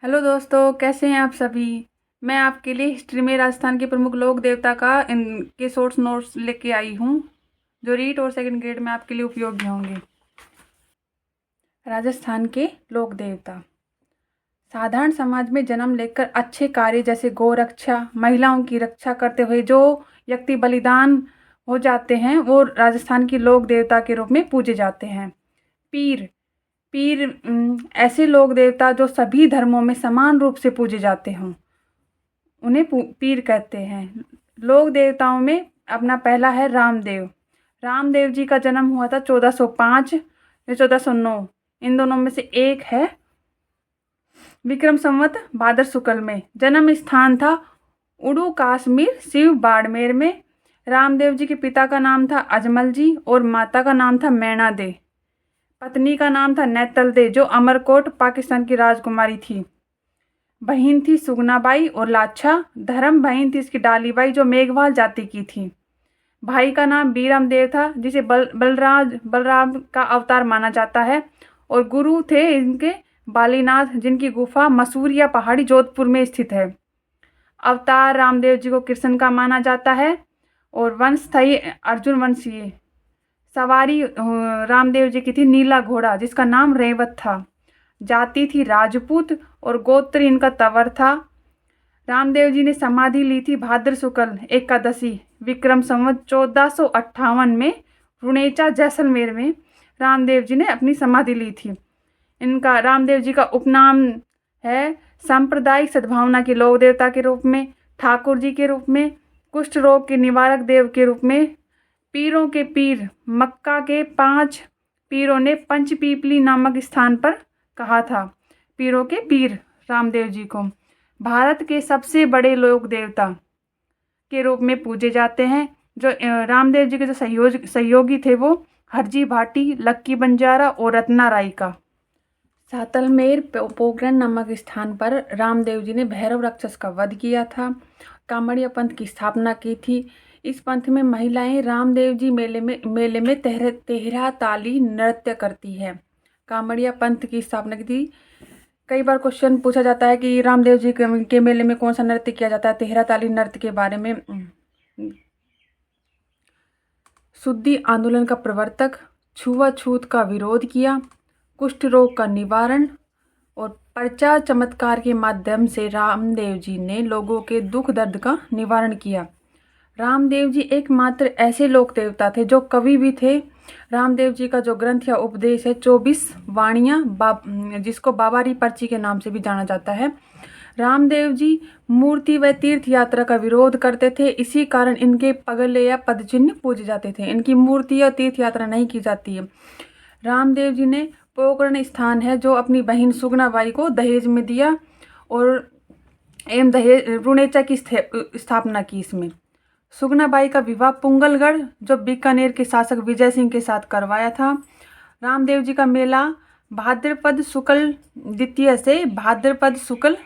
Hello दोस्तों, कैसे हैं आप सभी। मैं आपके लिए हिस्ट्री में राजस्थान के प्रमुख लोक देवता का इनके सोर्स नोट्स लेके आई हूँ, जो रीट और सेकंड ग्रेड में आपके लिए उपयोगी होंगे। राजस्थान के लोक देवता। साधारण समाज में जन्म लेकर अच्छे कार्य जैसे गौ रक्षा, महिलाओं की रक्षा करते हुए जो व्यक्ति बलिदान हो जाते हैं वो राजस्थान की लोक देवता के रूप में पूजे जाते हैं। पीर पीर ऐसे लोक देवता जो सभी धर्मों में समान रूप से पूजे जाते हों, उन्हें पीर कहते हैं। लोक देवताओं में अपना पहला है रामदेव। रामदेव जी का जन्म हुआ था 1405 या 1409, इन दोनों में से एक है। विक्रम संवत भादर शुक्ल में। जन्म स्थान था उड़ू कश्मीर शिव बाड़मेर में। रामदेव जी के पिता का नाम था अजमल जी और माता का नाम था मैना दे। पत्नी का नाम था नेतल दे, जो अमरकोट पाकिस्तान की राजकुमारी थी। बहन थी सुगनाबाई और लाछा। धर्म बहन थी इसकी डालीबाई, जो मेघवाल जाति की थी। भाई का नाम बीरम देव था, जिसे बलराम का अवतार माना जाता है। और गुरु थे इनके बालीनाथ, जिनकी गुफा मसूरिया पहाड़ी जोधपुर में स्थित है। अवतार रामदेव जी को कृष्ण का माना जाता है। और वंश था ये अर्जुन वंशीय। सवारी रामदेव जी की थी नीला घोड़ा, जिसका नाम रेवत था। जाति थी राजपूत और गोत्र इनका तंवर था। रामदेव जी ने समाधि ली थी भाद्र शुक्ल एकादशी विक्रम संवत 1458 में रुणेचा जैसलमेर में। रामदेव जी ने अपनी समाधि ली थी। इनका रामदेव जी का उपनाम है सांप्रदायिक सद्भावना के लोक देवता के रूप में, ठाकुर जी के रूप में, कुष्ठ रोग के निवारक देव के रूप में, पीरों के पीर। मक्का के 5 पीरों ने पंचपीपली नामक स्थान पर कहा था पीरों के पीर रामदेव जी को। भारत के सबसे बड़े लोक देवता के रूप में पूजे जाते हैं। जो रामदेव जी के जो सहयोगी थे वो हरजी भाटी, लक्की बंजारा और रत्ना राई का। सातलमेर पोखरण नामक स्थान पर रामदेव जी ने भैरव राक्षस का वध किया था। कामड़िया पंथ की स्थापना की थी। इस पंथ में महिलाएं रामदेव जी मेले में तेहरा ताली नृत्य करती है। कामड़िया पंथ की स्थापना की थी। कई बार क्वेश्चन पूछा जाता है कि रामदेव जी के मेले में कौन सा नृत्य किया जाता है। तेहरा ताली नृत्य के बारे में। शुद्धि आंदोलन का प्रवर्तक, छुआछूत का विरोध किया, कुष्ठ रोग का निवारण और प्रचार चमत्कार के माध्यम से रामदेव जी ने लोगों के दुख दर्द का निवारण किया। रामदेव जी एकमात्र ऐसे लोक देवता थे जो कवि भी थे। रामदेव जी का जो ग्रंथ या उपदेश है 24 वाणियाँ, जिसको बाबारी पर्ची के नाम से भी जाना जाता है। रामदेव जी मूर्ति व तीर्थ यात्रा का विरोध करते थे। इसी कारण इनके पगले या पदचिन्ह पूजे जाते थे। इनकी मूर्ति या तीर्थ यात्रा नहीं की जाती है। रामदेव जी ने पोकरण स्थान है जो अपनी बहन सुगनाबाई को दहेज में दिया और एवं दहेज रुणेचा की स्थापना की। इसमें सुगनाबाई का विवाह पुंगलगढ़, जो बीकानेर के शासक विजय सिंह के साथ करवाया था। रामदेव जी का मेला भाद्रपद शुक्ल द्वितीय से भाद्रपद शुक्ल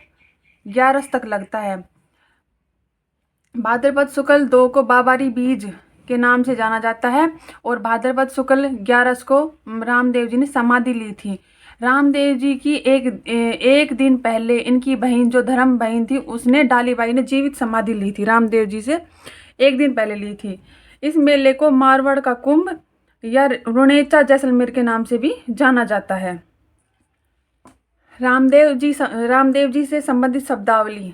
11 तक लगता है। भाद्रपद शुक्ल 2 को बाबारी बीज के नाम से जाना जाता है और भाद्रपद शुक्ल 11 को रामदेव जी ने समाधि ली थी। रामदेव जी की एक दिन पहले इनकी बहन, जो धर्म बहन थी, उसने डालीबाई ने जीवित समाधि ली थी। रामदेव जी से एक दिन पहले ली थी। इस मेले को मारवाड़ का कुंभ या रुणेचा जैसलमेर के नाम से भी जाना जाता है। रामदेव जी से संबंधित शब्दावली।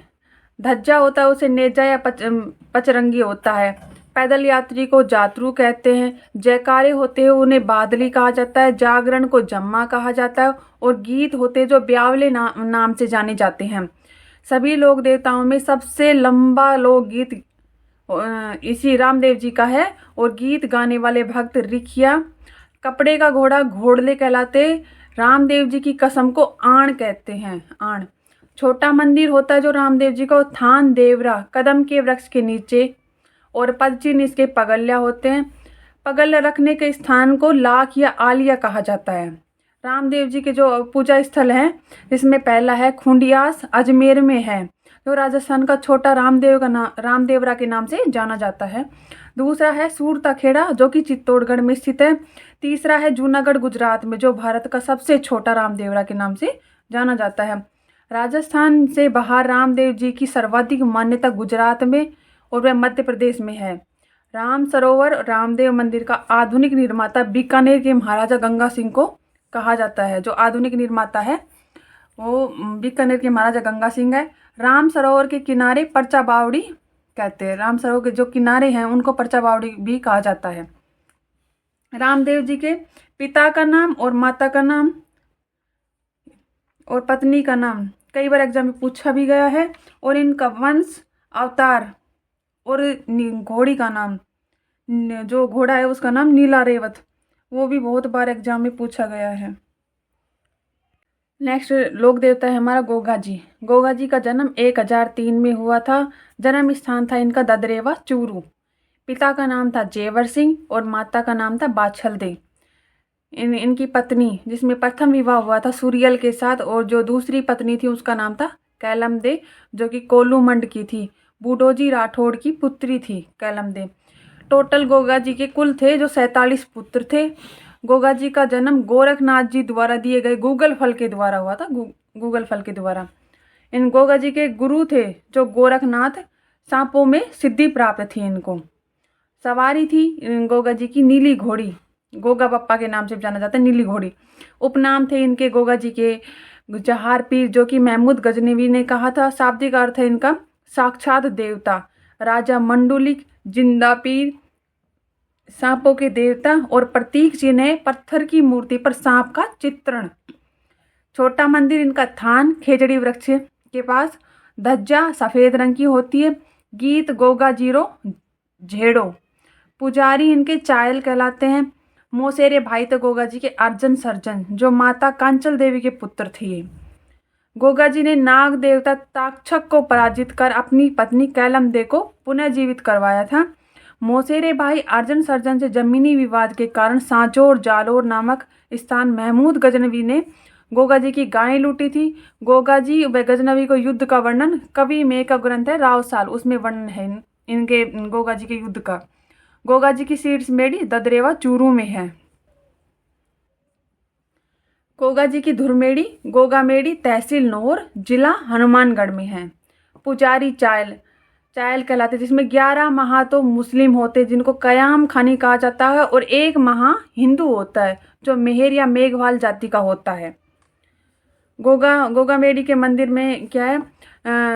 धज्जा होता है उसे नेजा या पचरंगी होता है। पैदल यात्री को जातरू कहते हैं। जयकारे होते हैं उन्हें बादली कहा जाता है। जागरण को जम्मा कहा जाता है। और गीत होते हैं जो ब्यावले नाम से जाने जाते हैं। सभी लोक देवताओं में सबसे लंबा लोकगीत इसी रामदेव जी का है। और गीत गाने वाले भक्त रिखिया। कपड़े का घोड़ा घोड़ले कहलाते। रामदेव जी की कसम को आण कहते हैं। आण। छोटा मंदिर होता है जो रामदेव जी का, थान देवरा कदम के वृक्ष के नीचे। और पदचिन्ह इसके पगल्या होते हैं। पगल्या रखने के स्थान को लाख या आलिया कहा जाता है। रामदेव जी के जो पूजा स्थल हैं, जिसमें पहला है खुंडियास, अजमेर में है, जो राजस्थान का छोटा रामदेवरा के नाम से जाना जाता है। दूसरा है सूरताखेड़ा, जो कि चित्तौड़गढ़ में स्थित है। तीसरा है जूनागढ़ गुजरात में, जो भारत का सबसे छोटा रामदेवरा के नाम से जाना जाता है। राजस्थान से बाहर रामदेव जी की सर्वाधिक मान्यता गुजरात में और वह मध्य प्रदेश में है। राम सरोवर रामदेव मंदिर का आधुनिक निर्माता बीकानेर के महाराजा गंगा सिंह को कहा जाता है। जो आधुनिक निर्माता है वो बीकानेर के महाराजा गंगा सिंह है। राम सरोवर के किनारे पर्चा बावड़ी कहते हैं। राम सरोवर के जो किनारे हैं उनको पर्चा बावड़ी भी कहा जाता है। रामदेव जी के पिता का नाम और माता का नाम और पत्नी का नाम कई बार एग्जाम में पूछा भी गया है। और इनका वंश अवतार और घोड़ी का नाम, जो घोड़ा है उसका नाम नीला रेवत, वो भी बहुत बार एग्जाम में पूछा गया है। नेक्स्ट लोक देवता है हमारा गोगा जी। गोगा जी का जन्म 1003 में हुआ था। जन्म स्थान था इनका ददरेवा चूरू। पिता का नाम था जेवर सिंह और माता का नाम था बाछल दे। इनकी पत्नी, जिसमें प्रथम विवाह हुआ था सूरियल के साथ, और जो दूसरी पत्नी थी उसका नाम था कैलम दे, जो कि कोलूमंड की थी। बूडोजी राठौड़ की पुत्री थी कैलम दे। टोटल गोगा जी के कुल थे जो 47 पुत्र थे। गोगा जी का जन्म गोरखनाथ जी द्वारा दिए गए गूगल फल के द्वारा हुआ था। गूगल फल के द्वारा। इन गोगा जी के गुरु थे जो गोरखनाथ। सांपों में सिद्धि प्राप्त थी इनको। सवारी थी गोगा जी की नीली घोड़ी, गोगा बप्पा के नाम से जाना जाता है नीली घोड़ी। उपनाम थे इनके गोगा जी के जहार पीर, जो कि महमूद गजनवी ने कहा था। शाब्दिक अर्थ है इनका साक्षात देवता। राजा मंडुलिक, जिंदा पीर, सांपों के देवता, और प्रतीक चिन्ह है पत्थर की मूर्ति पर सांप का चित्रण। छोटा मंदिर इनका थान खेजड़ी वृक्ष के पास। ध्वजा सफेद रंग की होती है। गीत गोगा जीरो झेड़ो। पुजारी इनके चायल कहलाते हैं। मोसेरे भाई तो गोगा जी के अर्जन सर्जन, जो माता कांचल देवी के पुत्र थे। गोगा जी ने नाग देवता ताक्षक को पराजित कर अपनी पत्नी कैलम दे को पुनः जीवित करवाया था। मोसेरे भाई अर्जन सर्जन से जमीनी विवाद के कारण सांचोर जालोर नामक स्थान महमूद गजनवी ने गोगा जी की गायें लूटी थी। गोगा जी व गजनवी को युद्ध का वर्णन कवि में का ग्रंथ है रावसाल, उसमें वर्णन है इनके गोगा जी के युद्ध का। गोगा जी की शीर्ष मेढ़ी ददरेवा चूरू में है। गोगा जी की धुरमेड़ी गोगा मेड़ी तहसील नोहर जिला हनुमानगढ़ में है। पुजारी चायल कहलाते, जिसमें 11 महा तो मुस्लिम होते जिनको कयाम खानी कहा जाता है, और 1 महा हिंदू होता है जो मेहर या मेघवाल जाति का होता है। गोगा मेड़ी के मंदिर में क्या है,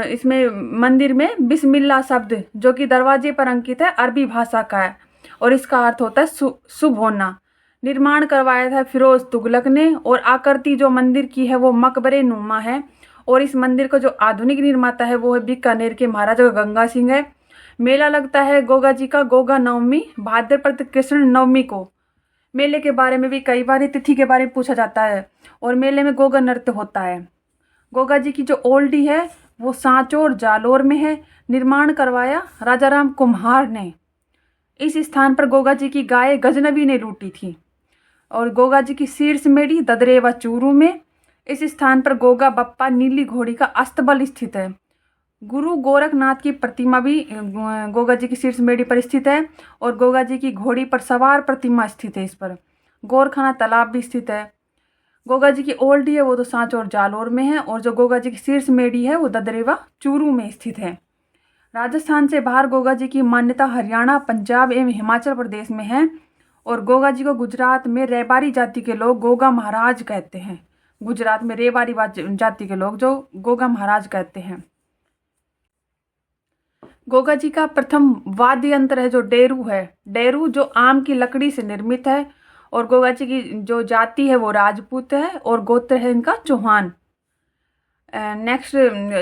इसमें मंदिर में बिस्मिल्लाह शब्द जो कि दरवाजे पर अंकित है अरबी भाषा का है, और इसका अर्थ होता है शुभ होना। निर्माण करवाया था फिरोज तुगलक ने, और आकृति जो मंदिर की है वो मकबरे नुमा है। और इस मंदिर को जो आधुनिक निर्माता है वो है बीकानेर के महाराजा गंगा सिंह है। मेला लगता है गोगा जी का गोगा नवमी भाद्रपद कृष्ण नवमी को। मेले के बारे में भी कई बार तिथि के बारे में पूछा जाता है, और मेले में गोगा नृत्य होता है। गोगा जी की जो ओल्डी है वो सांचौर जालोर में है। निर्माण करवाया राजाराम कुम्हार ने। इस स्थान पर गोगा जी की गाय गजनवी ने लूटी थी। और गोगा जी की शीर्ष मेढ़ी ददरेवा चूरू में। इस स्थान पर गोगा बप्पा नीली घोड़ी का अस्तबल स्थित है। गुरु गोरखनाथ की प्रतिमा भी गोगा जी की शीर्ष मेढ़ी पर स्थित है, और गोगा जी की घोड़ी पर सवार प्रतिमा स्थित है। इस पर गोरखाना तालाब भी स्थित है। गोगा जी की ओल्डी है वो तो सांच और जालोर में है, और जो गोगा जी की शीर्ष मेढ़ी है वो ददरेवा चूरू में स्थित है। राजस्थान से बाहर गोगा जी की मान्यता हरियाणा, पंजाब एवं हिमाचल प्रदेश में है। और गोगा जी को गुजरात में रेबारी जाति के लोग गोगा महाराज कहते हैं। गुजरात में रेबारी जाति के लोग जो गोगा महाराज कहते हैं। गोगा जी का प्रथम वाद्य यंत्र है जो डेरू है। डेरू जो आम की लकड़ी से निर्मित है। और गोगा जी की जो जाति है वो राजपूत है, और गोत्र है इनका चौहान। नेक्स्ट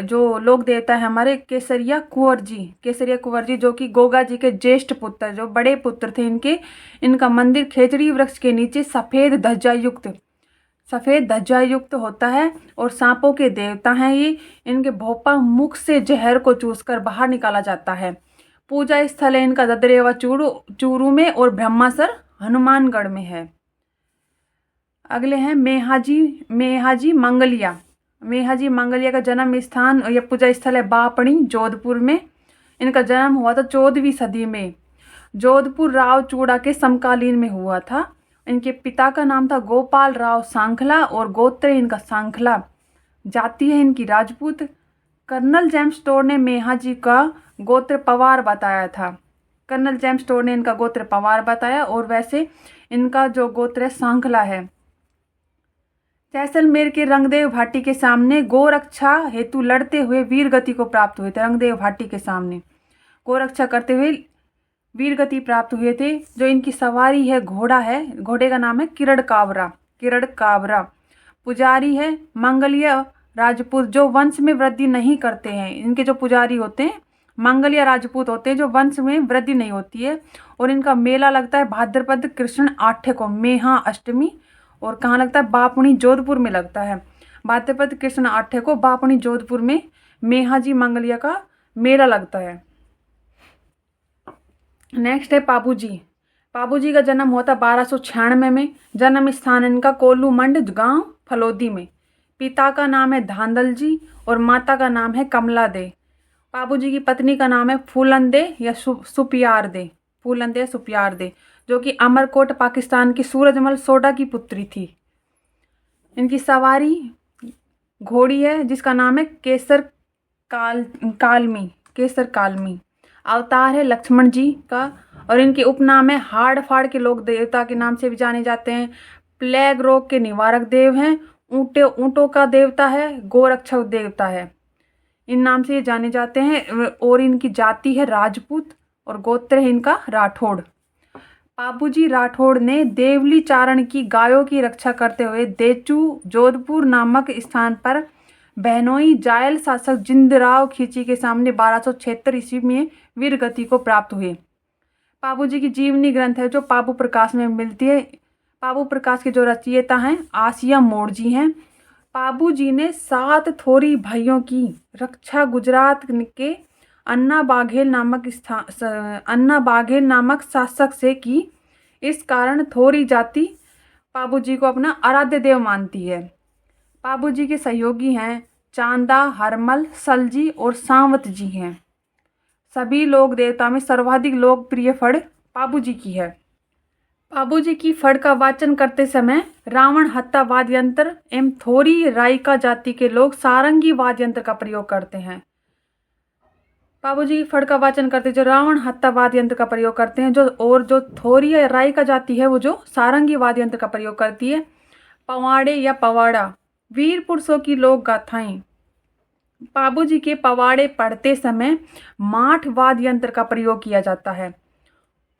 जो लोक देवता है हमारे केसरिया कुंवर जी, जो कि गोगा जी के ज्येष्ठ पुत्र, जो बड़े पुत्र थे इनका मंदिर खेजड़ी वृक्ष के नीचे सफेद ध्वजा युक्त होता है, और सांपों के देवता हैं ये। इनके भोपा मुख से जहर को चूसकर बाहर निकाला जाता है। पूजा स्थल है इनका ददरेवा चूरू में, और ब्रह्मासर हनुमानगढ़ में है। अगले हैं मेहाजी मंगलिया का जन्म स्थान या पूजा स्थल है बापणी जोधपुर में। इनका जन्म हुआ था 14वीं सदी में। जोधपुर राव चूड़ा के समकालीन में हुआ था। इनके पिता का नाम था गोपाल राव सांखला, और गोत्र इनका सांखला। जाति है इनकी राजपूत। कर्नल जेम्स स्टोर ने मेहा जी का गोत्र पवार बताया था। कर्नल जेम्स स्टोर ने इनका गोत्र पवार बताया, और वैसे इनका जो गोत्र है सांखला है। जैसलमेर के रंगदेव भाटी के सामने गोरक्षा हेतु लड़ते हुए वीर गति को प्राप्त हुए थे। रंगदेव भाटी के सामने गोरक्षा करते हुए वीर गति प्राप्त हुए थे। जो इनकी सवारी है घोड़ा है, घोड़े का नाम है किरण काबरा। किरण काबरा। पुजारी है मंगलिया राजपूत, जो वंश में वृद्धि नहीं करते हैं। इनके जो पुजारी होते हैं मंगलिया राजपूत होते हैं, जो वंश में वृद्धि नहीं होती है। और इनका मेला लगता है भाद्रपद कृष्ण 8 को, मेहा अष्टमी। और कहाँ लगता है? बापणी जोधपुर में लगता है। भाद्रपद कृष्ण 8 को बापणी जोधपुर में मेहाजी मंगलिया का मेला लगता है। नेक्स्ट है पाबूजी। पाबूजी का जन्म होता 1296 में। जन्म स्थान इनका कोल्लूमंड गांव फलोदी में। पिता का नाम है धांधल जी और माता का नाम है कमला दे। पाबूजी की पत्नी का नाम है फूलंदे या सुपियार दे। फूलंदे सुपियार दे, जो कि अमरकोट पाकिस्तान की सूरजमल सोडा की पुत्री थी। इनकी सवारी घोड़ी है जिसका नाम है केसर कालमी। केसर कालमी। अवतार है लक्ष्मण जी का, और इनके उपनाम है हाड़ फाड़ के लोग देवता के नाम से भी जाने जाते हैं। प्लेग रोग के निवारक देव हैं। ऊंटों का देवता है, गोरक्षक देवता है। इन नाम से ये जाने जाते हैं। और इनकी जाति है राजपूत और गोत्र है इनका राठौड़। पाबूजी राठौड़ ने देवली चारण की गायों की रक्षा करते हुए देचू जोधपुर नामक स्थान पर बहनोई जायल शासक जिंदराव खींची के सामने 1276 ईस्वी में वीरगति को प्राप्त हुए। पाबूजी की जीवनी ग्रंथ है जो पाबू प्रकाश में मिलती है। पाबू प्रकाश के जो रचयिता हैं आसिया मोड़जी हैं। पाबूजी ने 7 थोरी भाइयों की रक्षा गुजरात के अन्ना बाघेल नामक शासक से की। इस कारण थोरी जाति पाबूजी को अपना आराध्य देव मानती है। पाबूजी के सहयोगी हैं चांदा, हरमल, सलजी और सांवत जी हैं। सभी लोक देवता में सर्वाधिक लोकप्रिय फड़ पाबूजी की है। पाबूजी की फड़ का वाचन करते समय रावण हत्ता वाद्य यंत्र एवं थोरी राइका जाति के लोग सारंगी वाद्य यंत्र का प्रयोग करते हैं। पाबूजी की फड़ का वाचन करते जो रावण हत्ता वाद्य यंत्र का प्रयोग करते हैं, जो थोरी राइका जाति है वो जो सारंगी वाद्य यंत्र का प्रयोग करती है। पवाड़े या पवाड़ा वीर पुरुषों की लोक गाथाएं। पाबूजी के पवाड़े पढ़ते समय माठ वाद्य यंत्र का प्रयोग किया जाता है।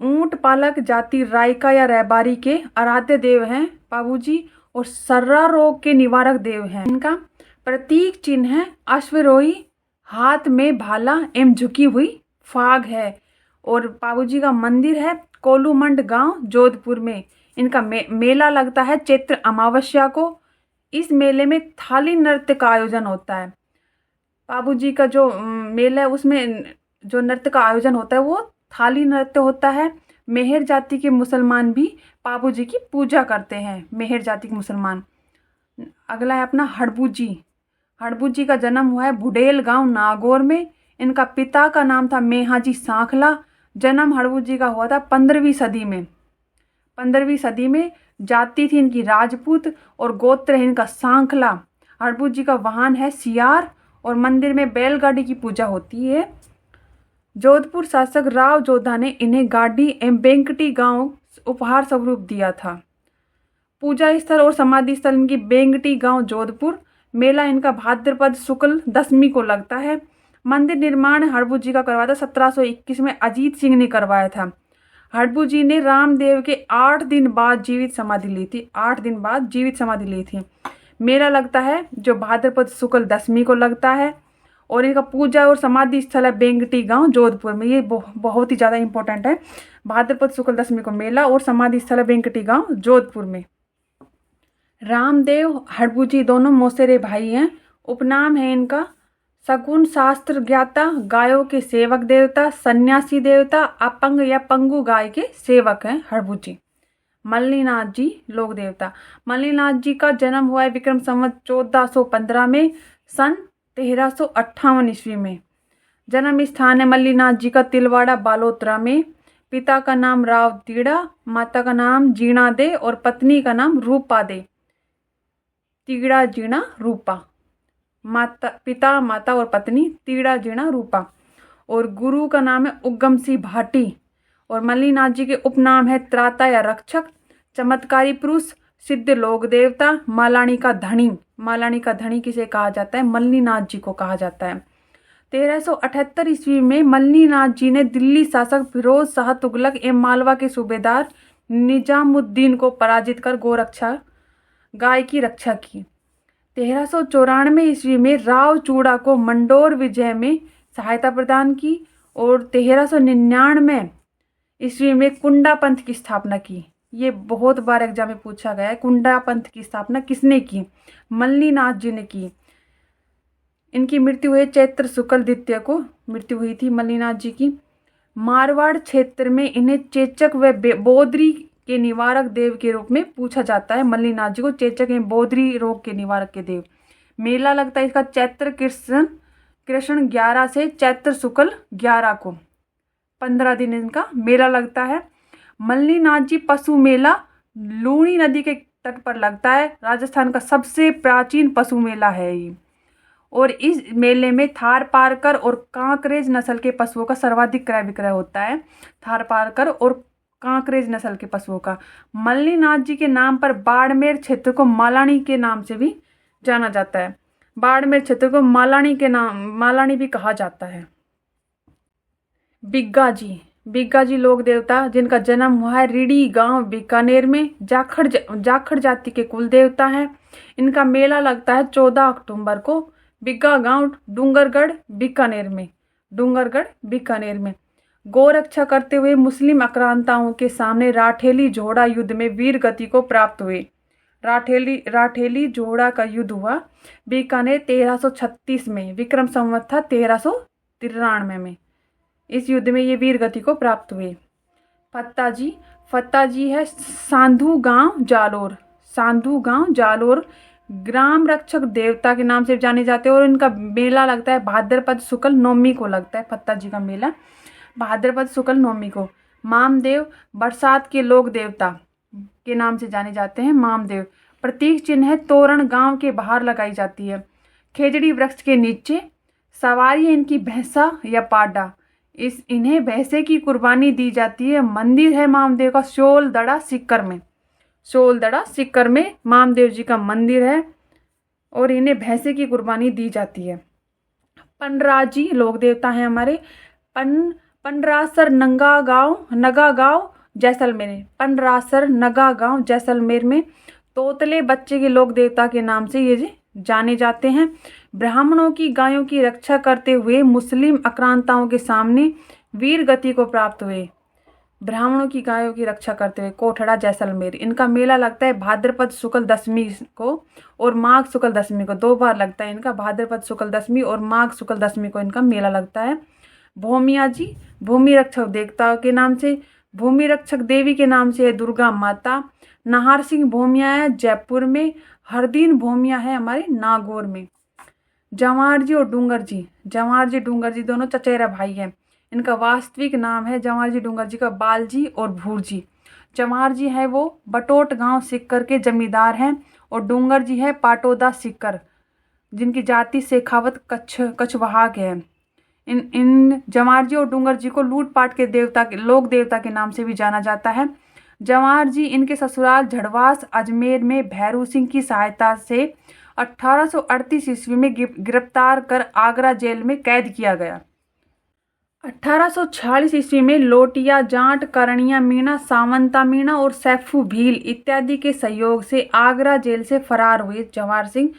ऊंट पालक जाति राइका या रैबारी के आराध्य देव हैं पाबूजी, और सर्रा रोग के निवारक देव हैं। इनका प्रतीक चिन्ह है अश्वरोही, हाथ में भाला एवं झुकी हुई फाग है। और पाबूजी का मंदिर है कोल्लूमंड गांव जोधपुर में। इनका मेला लगता है चैत्र अमावस्या को। इस मेले में थाली नृत्य का आयोजन होता है। पाबूजी का जो मेला है उसमें जो नृत्य का आयोजन होता है वो थाली नृत्य होता है। मेहर जाति के मुसलमान भी पाबूजी की पूजा करते हैं। मेहर जाति के मुसलमान। अगला है अपना हड़बूजी। हड़बूजी का जन्म हुआ है बुडेल गांव नागौर में। इनका पिता का नाम था मेहाजी सांखला। जन्म हड़बूजी का हुआ था 15वीं सदी में। 15वीं सदी में जाति थी इनकी राजपूत और गोत्र है इनका सांखला। हड़बूजी का वाहन है सियार और मंदिर में बैलगाड़ी की पूजा होती है। जोधपुर शासक राव जोधा ने इन्हें गाड़ी एवं बेंकटी गांव उपहार स्वरूप दिया था। पूजा स्थल और समाधि स्थल इनकी बेंगटी गांव जोधपुर। मेला इनका भाद्रपद शुक्ल 10वीं को लगता है। मंदिर निर्माण हड़बूजी का करवाया था 1721 में अजीत सिंह ने करवाया था। हड़बूजी ने रामदेव के 8 दिन बाद जीवित समाधि ली थी। 8 दिन बाद जीवित समाधि ली थी। मेला लगता है जो भाद्रपद शुक्ल 10वीं को लगता है। और इनका पूजा और समाधि स्थल है बेंगटी गांव जोधपुर में। ये बहुत ही ज़्यादा इंपॉर्टेंट है। भाद्रपद शुक्ल 10वीं को मेला और समाधि स्थल है बेंगटी गांव जोधपुर में। रामदेव हड़बूजी दोनों मौसेरे भाई हैं। उपनाम है इनका सगुन शास्त्र ज्ञाता, गायों के सेवक देवता, सन्यासी देवता, अपंग या पंगु गाय के सेवक हैं हड़बूजी। मल्लीनाथ जी लोक देवता। मल्लीनाथ जी का जन्म हुआ है विक्रम संवत 1415 में सन 1358 ईस्वी में। जन्म स्थान है मल्लीनाथ जी का तिलवाड़ा बालोतरा में। पिता का नाम राव तीड़ा, माता का नाम जीणा दे और पत्नी का नाम रूपा दे। तीड़ा जीणा रूपा। पिता माता और पत्नी तीड़ा जीणा रूपा। और गुरु का नाम है उग्गम सिंह भाटी। और मल्लीनाथ जी के उपनाम है त्राता या रक्षक, चमत्कारी पुरुष, सिद्ध लोक देवता, मालानी का धनी। मालानी का धनी किसे कहा जाता है? मल्लीनाथ जी को कहा जाता है। 1378 ईस्वी में मल्लीनाथ जी ने दिल्ली शासक फिरोज शाह तुगलक एवं मालवा के सूबेदार निजामुद्दीन को पराजित कर गोरक्षा गाय की रक्षा की। 1394 ईस्वी में राव चूड़ा को मंडोर विजय में सहायता प्रदान की। और 1399 ईस्वी में कुंडा पंथ की स्थापना की। ये बहुत बार एग्जाम में पूछा गया है। कुंडा पंथ की स्थापना किसने की? मल्लीनाथ जी ने की। इनकी मृत्यु हुई चैत्र शुक्ल द्वितीय को मृत्यु हुई थी मल्लीनाथ जी की। मारवाड़ क्षेत्र में इन्हें चेचक व बोदरी के निवारक देव के रूप में पूछा जाता है। मल्लीनाथ जी को चेचक एवं बोदरी रोग के निवारक के देव। मेला लगता है इसका चैत्र कृष्ण 11 से चैत्र शुक्ल 11 को 15 दिन इनका मेला लगता है। मल्लीनाथ जी पशु मेला लूणी नदी के तट पर लगता है। राजस्थान का सबसे प्राचीन पशु मेला है ये। और इस मेले में थार पारकर और कांकरेज नस्ल के पशुओं का सर्वाधिक क्रय विक्रय होता है। थार पारकर और कांकरेज नस्ल के पशुओं का। मल्लीनाथ जी के नाम पर बाड़मेर क्षेत्र को मालानी के नाम से भी जाना जाता है। बाड़मेर क्षेत्र को मालानी भी कहा जाता है। बिग्गा जी लोक देवता जिनका जन्म हुआ है रीडी गांव बीकानेर में, जाखड़ जाति के कुल देवता हैं। इनका मेला लगता है 14 अक्टूबर को बिग्गा गांव डूंगरगढ़ बीकानेर में। गोरक्षा करते हुए मुस्लिम आक्रांताओं के सामने राठेली जोड़ा युद्ध में वीर गति को प्राप्त हुए। राठेली जोड़ा का युद्ध हुआ बीकानेर 1336 में। विक्रम संवत था 1393 में। इस युद्ध में ये वीर गति को प्राप्त हुए। फत्ता जी है सांधू गांव जालोर ग्राम रक्षक देवता के नाम से जाने जाते हैं। और इनका मेला लगता है भाद्रपद शुक्ल नवमी को लगता है। फत्ता जी का मेला भाद्रपद शुक्ल नवमी को। मामदेव बरसात के लोक देवता के नाम से जाने जाते हैं। मामदेव प्रतीक चिन्ह है तोरण गांव के बाहर लगाई जाती है। खेजड़ी वृक्ष के नीचे सवारी है इनकी भैंसा या पाडा। इन्हें भैंसे की कुर्बानी दी जाती है। मंदिर है मामदेव का शोलदड़ा सिक्कर में मामदेव जी का मंदिर है। और इन्हें भैंसे की कुर्बानी दी जाती है। पनराजी लोक देवता हैं हमारे। पनरासर नगा गांव जैसलमेर में तोतले बच्चे के लोक देवता के नाम से ये जाने जाते हैं। ब्राह्मणों की गायों की रक्षा करते हुए मुस्लिम आक्रांताओं के सामने वीर गति को प्राप्त हुए। ब्राह्मणों की गायों की रक्षा करते हुए कोठड़ा जैसलमेर। इनका मेला लगता है भाद्रपद शुक्ल दशमी को और माघ शुक्ल दशमी को। 2 बार लगता है इनका, भाद्रपद शुक्ल दशमी और माघ शुक्ल दशमी को इनका मेला लगता है। भूमिया जी भूमि रक्षक देवता के नाम से, भूमि रक्षक देवी के नाम से है दुर्गा माता। नाहर सिंह भूमिया है जयपुर में। हरदीन भूमिया है हमारे नागौर में। जवाहर जी डूंगर जी दोनों चचेरा भाई हैं। इनका वास्तविक नाम है जवाहर जी डूंगर जी का बालजी और भूरजी। जवाहर जी है वो बटोट गांव सिक्कर के जमींदार हैं। और डूंगर जी है पाटोदा सिक्कर जिनकी जाति शेखावत कछवाहा के हैं। इन जवाहर जी और डूंगर जी को लूटपाट के लोक देवता के नाम से भी जाना जाता है। जवाहर जी इनके ससुराल झड़वास अजमेर में भैरू सिंह की सहायता से 1838 ईस्वी में गिरफ्तार कर आगरा जेल में कैद किया गया। 1846 ईस्वी में लोटिया जाट करणिया मीणा सावंता मीणा और सैफू भील इत्यादि के सहयोग से आगरा जेल से फरार हुए जवाहर सिंह।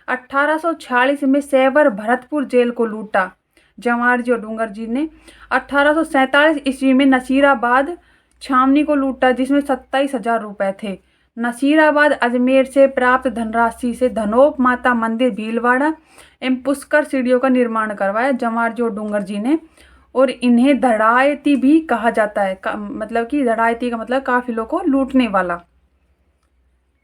1846 में सैवर भरतपुर जेल को लूटा जवाहर जी और डूंगर जी ने। 1847 ईस्वी में नसीराबाद छावनी को लूटा जिसमें 27,000 रुपए थे। नसीराबाद अजमेर से प्राप्त धनराशि से धनोप माता मंदिर भीलवाड़ा एवं पुष्कर सीढ़ियों का निर्माण करवाया जवाहर जी और डूंगर जी ने। और इन्हें धड़ायती भी कहा जाता है, मतलब कि धड़ायती का मतलब काफिलों को लूटने वाला।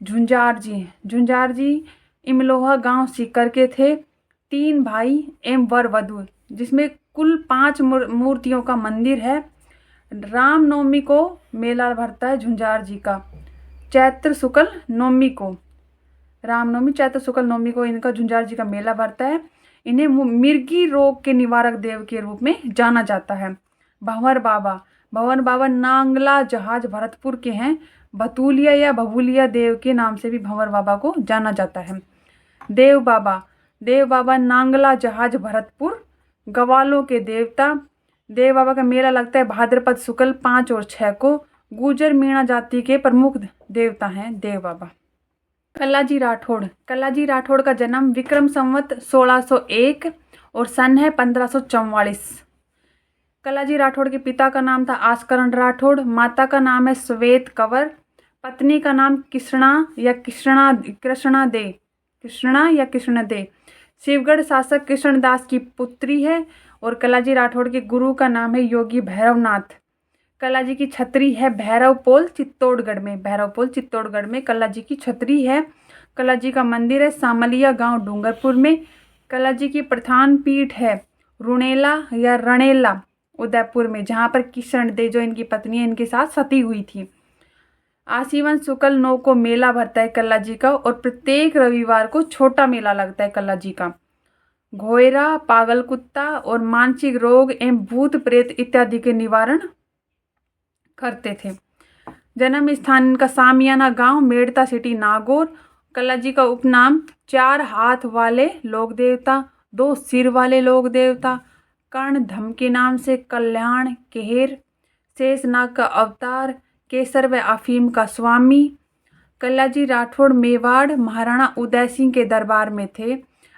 झुंझार जी इमलोहा गांव सीकर के थे। 3 भाई एवं वर वधू जिसमें कुल 5 मूर्तियों का मंदिर है। रामनवमी को मेला भरता है झुंझार जी का, चैत्र शुक्ल नवमी को। रामनवमी चैत्र शुक्ल नवमी को इनका झुंझार जी का मेला भरता है। इन्हें मिर्गी रोग के निवारक देव के रूप में जाना जाता है। भंवर बाबा नांगला जहाज भरतपुर के हैं। बतूलिया या भभूलिया देव के नाम से भी भंवर बाबा को जाना जाता है। देव बाबा नांगला जहाज भरतपुर, गवालों के देवता। देव बाबा का मेला लगता है भाद्रपद शुक्ल 5 और 6 को। गुर्जर मीणा जाति के प्रमुख देवता हैं देव बाबा। कल्लाजी राठौड़ का जन्म विक्रम संवत 1601 और सन है 1544। कल्लाजी राठौड़ के पिता का नाम था आस्करण राठौड़, माता का नाम है श्वेत कंवर, पत्नी का नाम कृष्णा या कृष्णा दे शिवगढ़ शासक कृष्णदास की पुत्री है। और कल्लाजी राठौड़ के गुरु का नाम है योगी भैरवनाथ। कल्लाजी की छतरी है भैरवपोल चित्तौड़गढ़ में कल्लाजी की छतरी है। कल्लाजी का मंदिर है सामलिया गांव डूंगरपुर में। कल्लाजी की प्रधान पीठ है रुणेला या रणेला उदयपुर में, जहां पर किशन दे जो इनकी पत्नी है इनके साथ सती हुई थी। आसीवन शुक्ल 9 को मेला भरता है कल्लाजी का, और प्रत्येक रविवार को छोटा मेला लगता है कल्लाजी का। घोयरा, पागल कुत्ता और मानसिक रोग एवं भूत प्रेत इत्यादि के निवारण करते थे। जन्म स्थान इनका सामियाना गांव, मेड़ता सिटी नागौर। कल्लाजी का उपनाम 4 हाथ वाले लोक देवता, 2 सिर वाले लोक देवता, कर्ण धम के नाम से कल्याण केहर, शेषनाग का अवतार, केसर व अफीम का स्वामी। कल्लाजी राठौड़ मेवाड़ महाराणा उदय सिंह के दरबार में थे।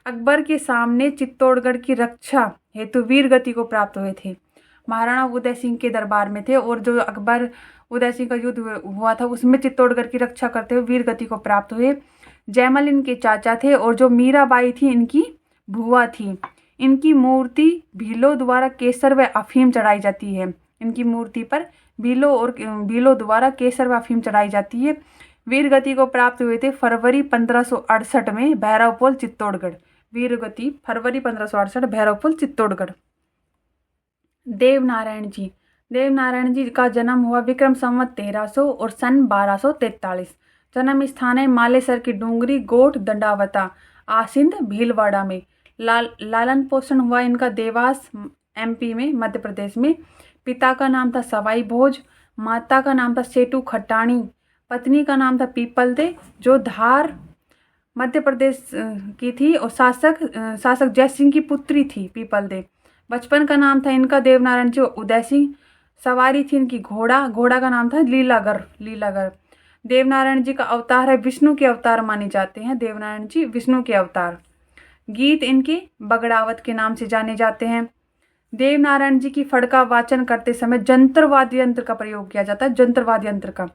अकबर के सामने चित्तौड़गढ़ की रक्षा हेतु वीर गति को प्राप्त हुए थे। महाराणा उदय सिंह के दरबार में थे, और जो अकबर उदय सिंह का युद्ध हुआ था उसमें चित्तौड़गढ़ की रक्षा करते हुए वीर गति को प्राप्त हुए। जयमल इनके चाचा थे, और जो मीराबाई थी इनकी भुआ थी। इनकी मूर्ति भीलों द्वारा केसर व अफीम चढ़ाई जाती है। इनकी मूर्ति पर भीलों द्वारा केसर व अफीम चढ़ाई जाती है। वीर गति को प्राप्त हुए थे फरवरी 1568 में भैरवपोल चित्तौड़गढ़। वीर गति फरवरी 1568 भैरवपोल चित्तौड़गढ़। देवनारायण जी का जन्म हुआ विक्रम संवत 1300 और सन 1243। जन्म स्थान है मालेसर की डूंगरी, गोठ, दंडावता, आसिंद, भीलवाड़ा में। लालन पोषण हुआ इनका देवास MP में, मध्य प्रदेश में। पिता का नाम था सवाई भोज, माता का नाम था सेटू खट्टाणी, पत्नी का नाम था पीपल दे जो धार मध्य प्रदेश की थी, और शासक जयसिंह की पुत्री थी पीपल दे। बचपन का नाम था इनका देवनारायण जी उदय सिंह। सवारी थी इनकी घोड़ा का नाम था लीलागर। देवनारायण जी का अवतार है विष्णु के अवतार माने जाते हैं। देवनारायण जी विष्णु के अवतार। गीत इनके बगड़ावत के नाम से जाने जाते हैं। देवनारायण जी की फड़ का वाचन करते समय जंत्रवाद्य यंत्र का प्रयोग किया जाता है, जंत्रवाद्य यंत्र का।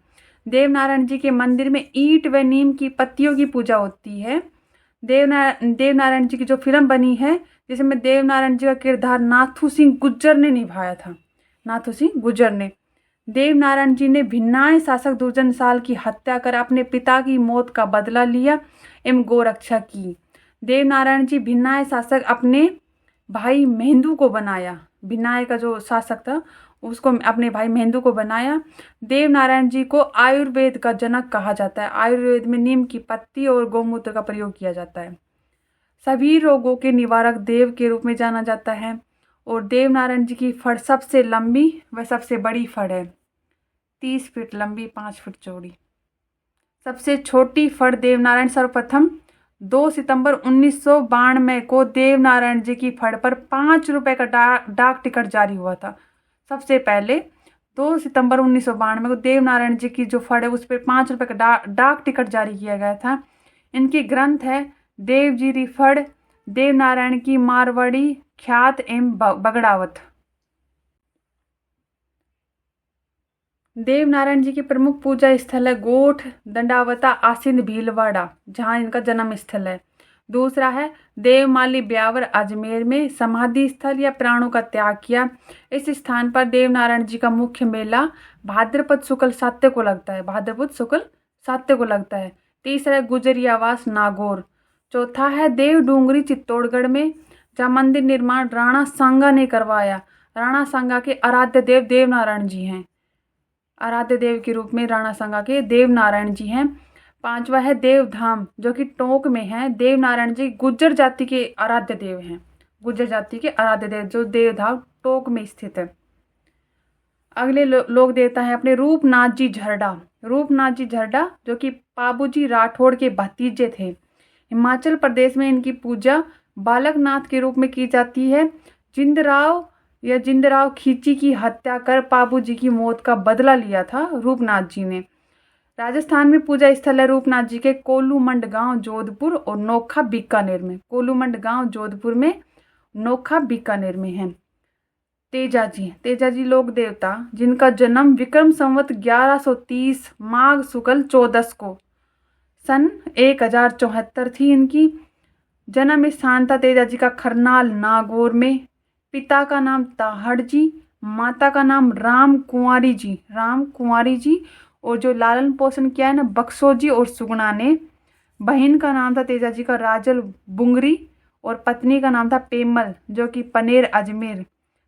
देवनारायण जी के मंदिर में ईंट व नीम की पत्तियों की पूजा होती है। देवनारायण जी की जो फिल्म बनी है जिसमें देवनारायण जी का किरदार नाथू सिंह गुर्जर ने निभाया था। देवनारायण जी ने भिन्नाय शासक दुर्जन साल की हत्या कर अपने पिता की मौत का बदला लिया एवं गोरक्षा की। देवनारायण जी भिन्नाय शासक अपने भाई मेहंदू को बनाया। भिन्नाय का जो शासक था उसको अपने भाई मेहंदू को बनाया। देवनारायण जी को आयुर्वेद का जनक कहा जाता है। आयुर्वेद में नीम की पत्ती और गौमूत्र का प्रयोग किया जाता है। सभी रोगों के निवारक देव के रूप में जाना जाता है। और देवनारायण जी की फड़ सबसे लंबी व सबसे बड़ी फड़ है, 30 फीट लंबी, 5 फीट चौड़ी। सबसे छोटी फड़ देवनारायण सर्वप्रथम 2 सितंबर 1992 को देवनारायण जी की फड़ पर 5 रुपए का डाक टिकट जारी हुआ था। सबसे पहले 2 सितंबर 1992 को देवनारायण जी की जो फड़ है उस पर 5 रुपए का डाक टिकट जारी किया गया था। इनकी ग्रंथ है देवजीरी फड़, देवनारायण की मारवाड़ी ख्यात एवं बगड़ावत। देवनारायण जी के प्रमुख पूजा स्थल है गोठ, दंडावता, आसिंद, भीलवाड़ा, जहाँ इनका जन्म स्थल है। दूसरा है देवमाली ब्यावर अजमेर में समाधि स्थल या प्राणों का त्याग किया। इस स्थान पर देवनारायण जी का मुख्य मेला भाद्रपद शुक्ल सात्य को लगता है। तीसरा है गुजरियावास नागौर। चौथा है देव डूंगरी चित्तौड़गढ़ में, जहाँ मंदिर निर्माण राणा सांगा ने करवाया। राणा सांगा के आराध्य देव देवनारायण जी हैं। आराध्य देव के रूप में राणा सांगा के देवनारायण जी हैं। पांचवा है देवधाम, जो कि टोंक में है। देवनारायण जी गुर्जर जाति के आराध्य देव हैं। गुर्जर जाति के आराध्य देव जो देवधाम टोंक में स्थित है। अगले लोक देवता है अपने रूपनाथ जी झरडा। रूपनाथ जी झरडा जो कि पाबूजी राठौड़ के भतीजे थे। हिमाचल प्रदेश में इनकी पूजा बालकनाथ के रूप में की जाती है। जिंदराव खींची की हत्या कर पाबूजी की मौत का बदला लिया था रूपनाथ जी ने। राजस्थान में पूजा स्थल है रूपनाथ जी के कोलूमंड गांव जोधपुर और नोखा बीकानेर में। कोलूमंड गांव जोधपुर में, नोखा बीकानेर में है। तेजा जी लोक देवता जिनका जन्म विक्रम संवत 1130 माघ शुक्ल 14 को सन 1074 थी। इनकी जन्म स्थान था तेजा जी का खरनाल नागौर में। पिता का नाम ताहड़ जी, माता का नाम राम कुंवारी जी और जो लालन पोषण किया है ना बक्सो जी और सुगुणा ने। बहन का नाम था तेजा जी का राजल बुंगरी और पत्नी का नाम था पेमल जो कि पनेर अजमेर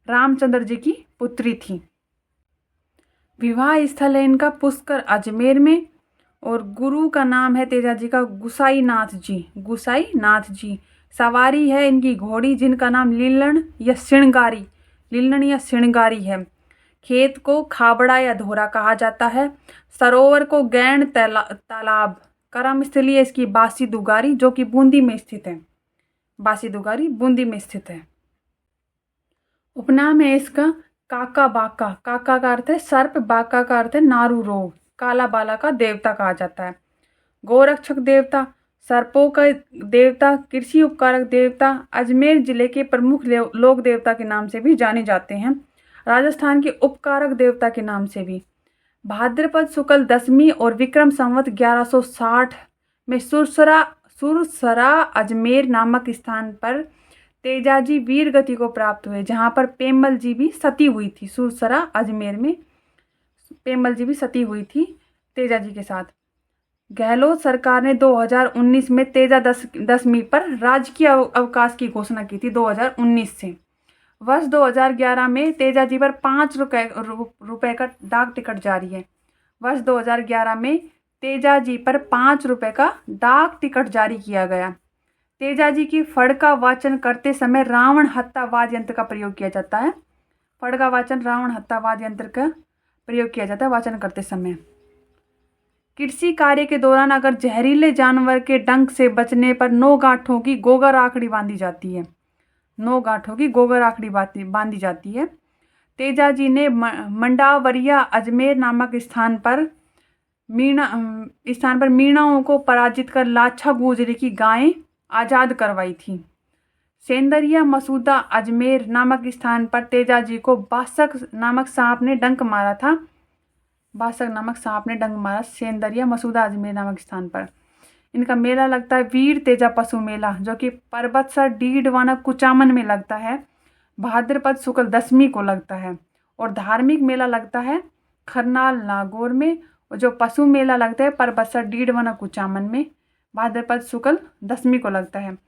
रामचंद्र जी की पुत्री थी। विवाह स्थल है इनका पुष्कर अजमेर में और गुरु का नाम है तेजा जी का गुसाई नाथ जी। सवारी है इनकी घोड़ी जिनका नाम लीलन या श्रृंगारी है। खेत को खाबड़ा या धोरा कहा जाता है। सरोवर को गैंड तालाब। कर्म स्थली है इसकी बासी दुगारी जो कि बूंदी में स्थित है। उपनाम है इसका काका बाका। काका का अर्थ है सर्प, बाका का अर्थ है नारू रोग। काला बाला का देवता कहा जाता है। गोरक्षक देवता, सर्पों का देवता, कृषि उपकारक देवता, अजमेर जिले के प्रमुख लोक देवता के नाम से भी जाने जाते हैं। राजस्थान के उपकारक देवता के नाम से भी। भाद्रपद शुक्ल 10वीं और विक्रम संवत 1160 में सुरसरा अजमेर नामक स्थान पर तेजाजी वीर गति को प्राप्त हुए, जहां पर पेमल जी भी सती हुई थी। सुरसरा अजमेर में पेमल जी भी सती हुई थी तेजाजी के साथ। गहलोत सरकार ने 2019 में तेजा दशमी पर राजकीय अवकाश की घोषणा की थी 2019 से। वर्ष 2011 में तेजा जी पर 5 रुपए का डाक टिकट जारी है। वर्ष 2011 में तेजा जी पर 5 रुपए का डाक टिकट जारी किया गया। तेजा जी की फड़ का वाचन करते समय रावण हत्ता वाद्य यंत्र का प्रयोग किया जाता है। फड़ का वाचन रावण हत्ता वाद्य यंत्र का प्रयोग किया जाता है वाचन करते समय। कृषि कार्य के दौरान अगर जहरीले जानवर के डंक से बचने पर 9 गांठों की गोगर आखड़ी बांधी जाती है। तेजा जी ने मंडावरिया अजमेर नामक स्थान पर मीणाओं को पराजित कर लाछा गुजरी की गायें आजाद करवाई थी। सेंदरिया मसूदा अजमेर नामक स्थान पर तेजा जी को बासक नामक सांप ने डंक मारा। सेंदरिया मसूदा अजमेर नामक स्थान पर इनका मेला लगता है वीर तेजा पशु मेला, जो कि पर्वतसर डीडवाना कुचामन में लगता है। भाद्रपद शुक्ल 10वीं को लगता है। और धार्मिक मेला लगता है खरनाल नागौर में, और जो पशु मेला लगता है पर्वतसर डीडवाना कुचामन में भाद्रपद शुक्ल 10वीं को लगता है।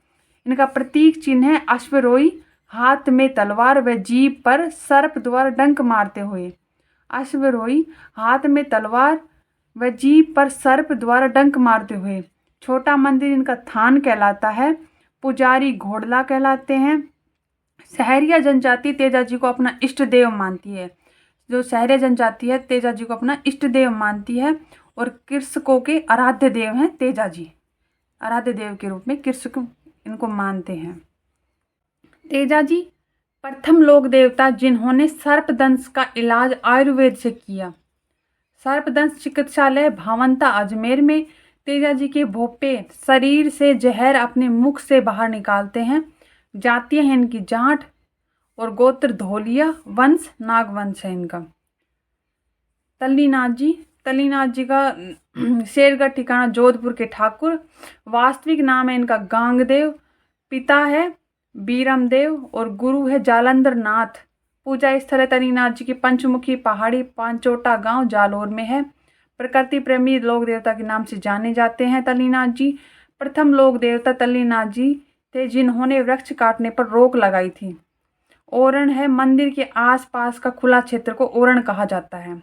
इनका प्रतीक चिन्ह है अश्वरोही, हाथ में तलवार व जीभ पर सर्प द्वारा डंक मारते हुए। अश्वरोही, हाथ में तलवार व जीभ पर सर्प द्वारा डंक मारते हुए। छोटा मंदिर इनका थान कहलाता है। पुजारी घोड़ला कहलाते हैं। सहरिया जनजाति तेजा जी को अपना इष्ट देव मानती है। जो सहरिया जनजाति है तेजा जी को अपना इष्ट देव मानती है और कृषकों के आराध्य देव हैं तेजा जी। आराध्य देव के रूप में कृषक इनको मानते हैं। तेजा जी प्रथम लोक देवता जिन्होंने सर्पदंश का इलाज आयुर्वेद से किया। सर्पदंश चिकित्सालय भावंता अजमेर में तेजा जी के भोपे शरीर से जहर अपने मुख से बाहर निकालते हैं। जातियां हैं इनकी जाट और गोत्र धोलिया, वंश नागवंश है इनका। तल्लीनाथ जी का शेरगढ़ ठिकाना जोधपुर के ठाकुर। वास्तविक नाम है इनका गांगदेव। पिता है बीरमदेव और गुरु है जालंधर नाथ। पूजा स्थल है तल्लीनाथ जी की पंचमुखी पहाड़ी पांचोटा गांव जालोर में है। प्रकृति प्रेमी लोक देवता के नाम से जाने जाते हैं तल्लीनाथ जी। प्रथम लोक देवता तल्लीनाथ जी थे जिन्होंने वृक्ष काटने पर रोक लगाई थी। ओरण है मंदिर के आसपास का खुला क्षेत्र को ओरण कहा जाता है।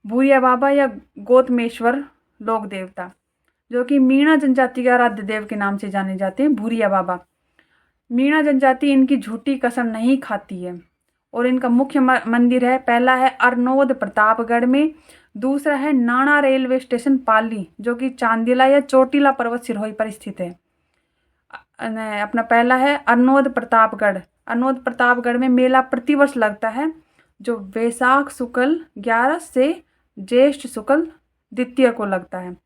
भूरिया बाबा या गौतमेश्वर लोक देवता, जो कि मीणा जनजाति के आराध्य देव के नाम से जाने जाते हैं, भूरिया बाबा। मीणा जनजाति इनकी झूठी कसम नहीं खाती है और इनका मुख्य मंदिर है, पहला है अरनोद प्रतापगढ़ में, दूसरा है नाना रेलवे स्टेशन पाली, जो कि चांदिला या चोटिला पर्वत सिरोही पर स्थित है। अपना पहला है अरनोद प्रतापगढ़। अरनोद प्रतापगढ़ में मेला प्रतिवर्ष लगता है, जो वैशाख शुक्ल 11 से ज्येष्ठ शुक्ल द्वितीय को लगता है।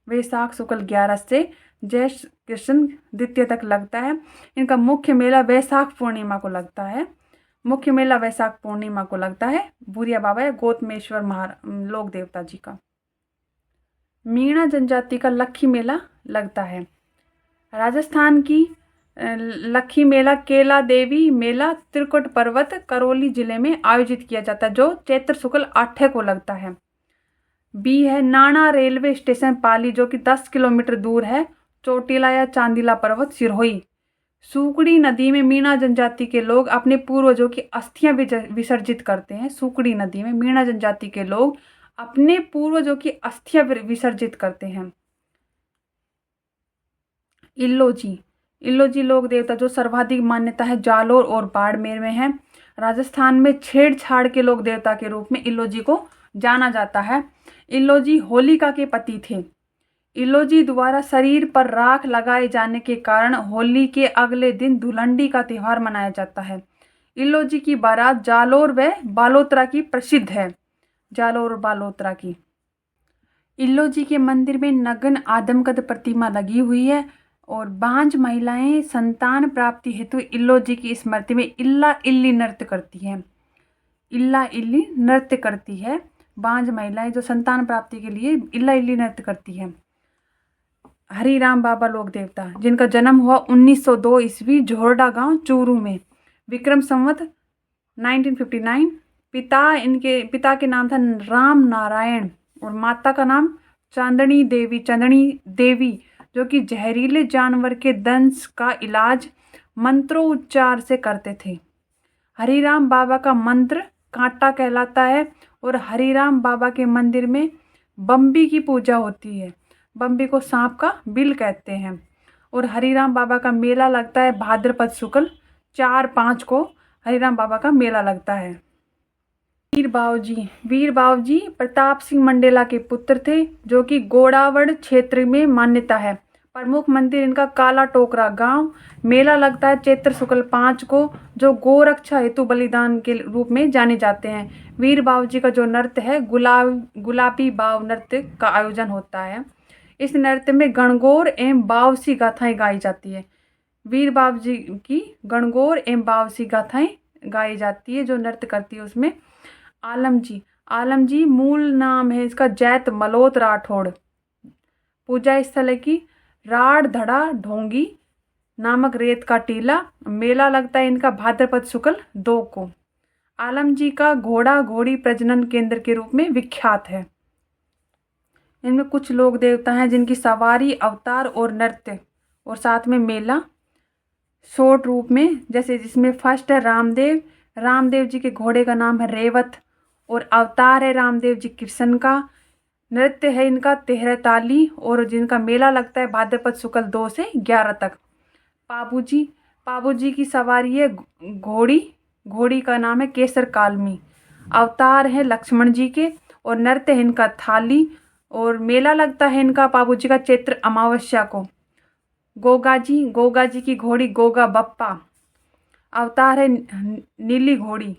वैशाख शुक्ल 11 से ज्येष्ठ कृष्ण द्वितीय तक लगता है। इनका मुख्य मेला वैशाख पूर्णिमा को लगता है। मुख्य मेला वैशाख पूर्णिमा को लगता है भूरिया बाबा या गौतमेश्वर लोक देवता जी का। मीणा जनजाति का लक्खी मेला लगता है। राजस्थान की लक्खी मेला केला देवी मेला त्रिकुट पर्वत करौली जिले में आयोजित किया जाता है, जो चैत्र शुक्ल 8 को लगता है। बी है नाना रेलवे स्टेशन पाली, जो कि 10 किलोमीटर दूर है, चोटिला या चांदिला पर्वत सिरोही। सुकड़ी नदी में मीणा जनजाति के लोग अपने पूर्वजों की अस्थियां विसर्जित करते हैं। सुकड़ी नदी में मीणा जनजाति के लोग अपने पूर्वजों की अस्थियां विसर्जित करते हैं। इल्लोजी, इल्लोजी लोक देवता जो सर्वाधिक मान्यता है जालोर और बाड़मेर में है। राजस्थान में छेड़छाड़ के लोक देवता के रूप में इल्लोजी को जाना जाता है। इल्लोजी होलिका के पति थे। इल्लोजी द्वारा शरीर पर राख लगाए जाने के कारण होली के अगले दिन धुलंडी का त्यौहार मनाया जाता है। इल्लोजी की बारात जालोर व बालोतरा की प्रसिद्ध है। जालोर और बालोतरा की। इल्लोजी के मंदिर में नग्न आदमकद प्रतिमा लगी हुई है और बांझ महिलाएं संतान प्राप्ति हेतु इल्लोजी की स्मृति में इल्ला इल्ली नृत्य करती हैं। इल्ला इल्ली नृत्य करती है। बांझ महिलाएं जो संतान प्राप्ति के लिए इल्ला इल्ली नृत्य करती है। हरिराम बाबा लोक देवता, जिनका जन्म हुआ 1902 ईस्वी झोरडा गांव चूरू में, विक्रम संवत 1959। पिता के नाम था राम नारायण और माता का नाम चंदनी देवी, जो कि जहरीले जानवर के दंश का इलाज मंत्रोच्चार से करते थे। हरिराम बाबा का मंत्र कांटा कहलाता है और हरिराम बाबा के मंदिर में बम्बी की पूजा होती है। बम्बी को सांप का बिल कहते हैं। और हरिराम बाबा का मेला लगता है भाद्रपद शुक्ल 4-5 को हरिराम बाबा का मेला लगता है। वीर बावजी प्रताप सिंह मंडेला के पुत्र थे, जो कि गोड़ावड़ क्षेत्र में मान्यता है। प्रमुख मंदिर इनका काला टोकरा गांव। मेला लगता है चैत्र शुक्ल 5 को, जो गोरक्षा हेतु बलिदान के रूप में जाने जाते हैं। वीर बावजी का जो नृत्य है गुलाबी बाव नृत्य का आयोजन होता है। इस नृत्य में गणगौर एवं बावसी गाथाएं गाई जाती है। वीर बावजी की गणगौर एवं बावसी गाथाएं गाई जाती है। जो नृत्य करती है उसमें आलमजी मूल नाम है इसका जैत मलोत राठौड़। पूजा स्थल है कि राड़ धड़ा ढोंगी नामक रेत का टीला। मेला लगता है इनका भाद्रपद शुक्ल 2 को। आलमजी का घोड़ा घोड़ी प्रजनन केंद्र के रूप में विख्यात है। इनमें कुछ लोक देवता हैं जिनकी सवारी, अवतार और नृत्य और साथ में मेला शॉर्ट रूप में, जैसे जिसमें फर्स्ट है रामदेव जी के घोड़े का नाम है रेवत और अवतार है रामदेव जी कृष्ण का। नृत्य है इनका तेहरताली और जिनका मेला लगता है भाद्रपद शुक्ल 2 से 11 तक। पाबूजी की सवारी है घोड़ी का नाम है केसर कालमी। अवतार है लक्ष्मण जी के और नृत्य है इनका थाली और मेला लगता है इनका पाबूजी का चैत्र अमावस्या को। गोगा जी की घोड़ी गोगा बप्पा। अवतार है नीली घोड़ी,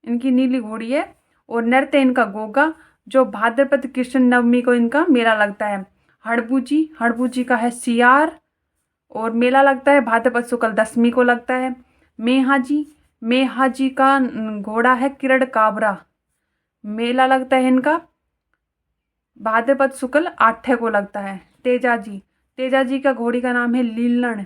इनकी नीली घोड़ी है और नृत्य इनका गोगा, जो भाद्रपद कृष्ण नवमी को इनका मेला लगता है। हड़बूजी का है सियार और मेला लगता है भाद्रपद शुक्ल 10वीं को लगता है। मेहा जी का घोड़ा है किरण काबरा। मेला लगता है इनका भाद्रपद शुक्ल 8 को लगता है। तेजा जी का घोड़ी का नाम है लीलण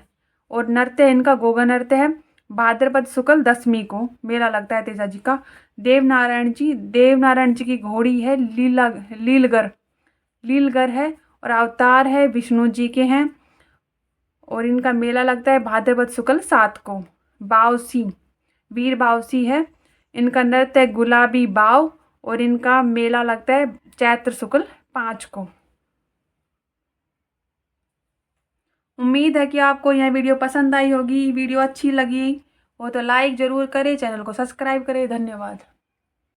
और नृत्य इनका गोगा नृत्य है। भाद्रपद शुक्ल 10वीं को मेला लगता है तेजा जी का। देवनारायण जी की घोड़ी है लीलगर है और अवतार है विष्णु जी के हैं और इनका मेला लगता है भाद्रपद शुक्ल 7 को। वीर बावसी है, इनका नृत्य है गुलाबी बाव और इनका मेला लगता है चैत्र शुक्ल 5 को। उम्मीद है कि आपको यह वीडियो पसंद आई होगी। वीडियो अच्छी लगी हो तो लाइक ज़रूर करें, चैनल को सब्सक्राइब करें। धन्यवाद।